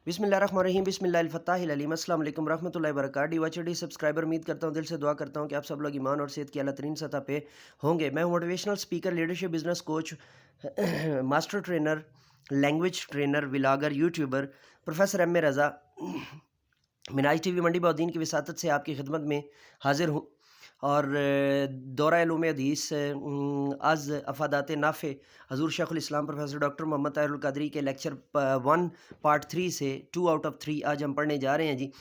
बिस्मिल्लाहिर्रहमानिर्रहीम बिस्मिल्लाहिल-फत्ताहिल-अलीम। अस्सलाम वालेकुम रहमतुल्लाहि व बरकातहू। डी सब्सक्राइबर, उम्मीद करता हूँ, दिल से दुआ करता हूँ कि आप सब लोग ईमान और सेहत की आला तरीन सतह पे होंगे। मैं motivational speaker, leadership business coach, master trainer, language trainer, vlogger, YouTuber professor M A Raza Minaj TV Mandi Bahauddin की विसातत से आपकी खिदमत में हाजिर हूँ। और दौरा इल्म हदीस आज अफादात नाफ़े हज़ूर शेखुल इस्लाम प्रोफेसर डॉक्टर मोहम्मद ताहिरुल क़ादरी के लेक्चर 1 पार्ट 3 से 2 आउट ऑफ 3 आज हम पढ़ने जा रहे हैं जी।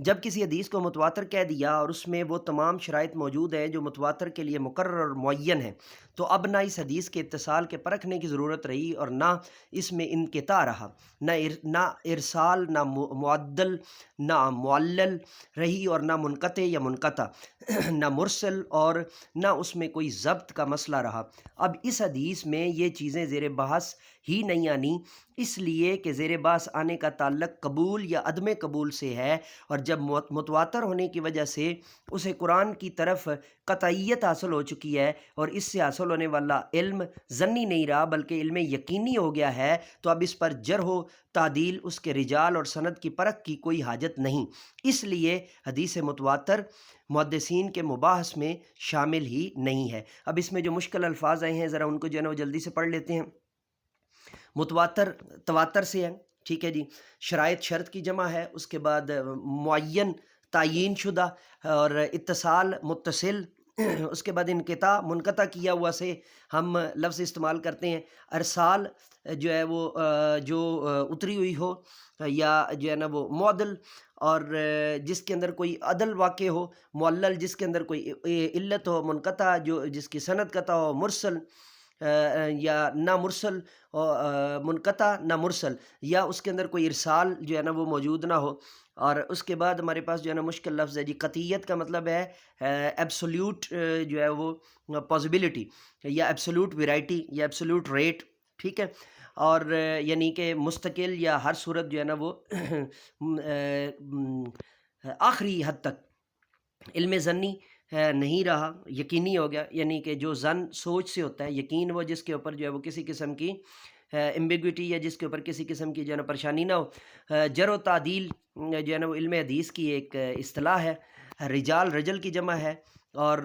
जब किसी हदीस को मुतवातर कह दिया और उसमें वो तमाम शराइत मौजूद हैं जो मुतवातर के लिए मुकर्रर और मुअय्यन है, तो अब ना इस हदीस के इत्तिसाल के परखने की ज़रूरत रही और ना इसमें इनक़िता रहा, ना इरसाल, ना मुअद्दल, ना मुअल्लल रही, और ना मुनक़ते या मुनक़ता ना मुरसल, और ना उसमें कोई ज़ब्त का मसला रहा। अब इस हदीस में ये चीज़ें ज़ेर बहस ही नहीं आनी, इसलिए कि ज़ेर बहस आने का ताल्लुक़ कबूल या अदम कबूल से है, और जब मुतवातर होने की वजह से उसे कुरान की तरफ कतईयत हासिल हो चुकी है और इससे हासिल होने वाला इल्म ज़न्नी नहीं रहा बल्कि इल्म यकीनी हो गया है, तो अब इस पर जर्ह व तादील, उसके रिजाल और सनद की परख की कोई हाजत नहीं। इसलिए हदीस मुतवातर मुहद्दिसीन के मुबाहस में शामिल ही नहीं है। अब इसमें जो मुश्किल अल्फाज आए हैं, ज़रा उनको जो है ना वो जल्दी से पढ़ लेते हैं। मुतवातर तवातर से है, ठीक है जी। शराइत शर्त की जमा है, उसके बाद मुअय्यन तायीन शुदा, और इत्तिसाल मुत्तसिल, उसके बाद इनक़िता मुनक़ता किया हुआ से हम लफ्ज़ इस्तेमाल करते हैं। अरसाल जो है वो उतरी हुई हो, या जो है ना वो मुअद्दल, और जिसके अंदर कोई अदल वाक़ हो, मुअल्लल जिसके अंदर कोई इल्लत हो, मुनक़ता जो जिसकी सनद कता हो, मुरसल या ना मुरसल, मुनक़ता ना मुरसल, या उसके अंदर कोई इरसाल जो है ना वो मौजूद ना हो। और उसके बाद हमारे पास जो है ना मुश्किल लफ्ज़ है जी, कतियत का मतलब है एब्सोल्यूट जो है वो पॉसिबिलिटी, या एब्सोल्यूट वैरायटी, या एब्सोल्यूट रेट, ठीक है। और यानी कि मुस्तकिल या हर सूरत जो है ना वो आखिरी हद तक इल्म ज़न्नी नहीं रहा, यकीनी हो गया। यानी कि जो ज़न सोच से होता है, यकीन वो जिसके ऊपर जो है वो किसी किस्म की एम्बिग्विटी, या जिसके ऊपर किसी किस्म की जो है ना परेशानी ना हो। जर व तादील जो है ना वो इल्म हदीस की एक इस्तिलाह है। रिजाल रजल की जमा है, और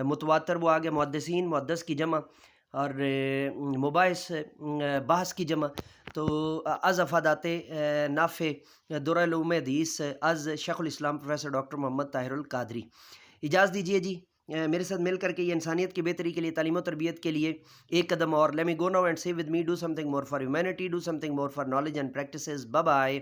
मुतवातर वो आगे मुहद्दिसीन मुहद्दिस की जमा, और मुबाहिस बहस की जमा। तो अज़ अफादाते नाफ़े दौरा इल्म हदीस अज़ शेखुल इस्लाम प्रोफेसर डॉक्टर मोहम्मद ताहिरुल क़ादरी। इजाज़त दीजिए जी, मेरे साथ मिल करके ये इंसानियत की बेहतरी के लिए, तालीम और तरबियत के लिए एक कदम और। Let me go now and say with me, do something more for humanity, do something more for knowledge and practices. Bye bye.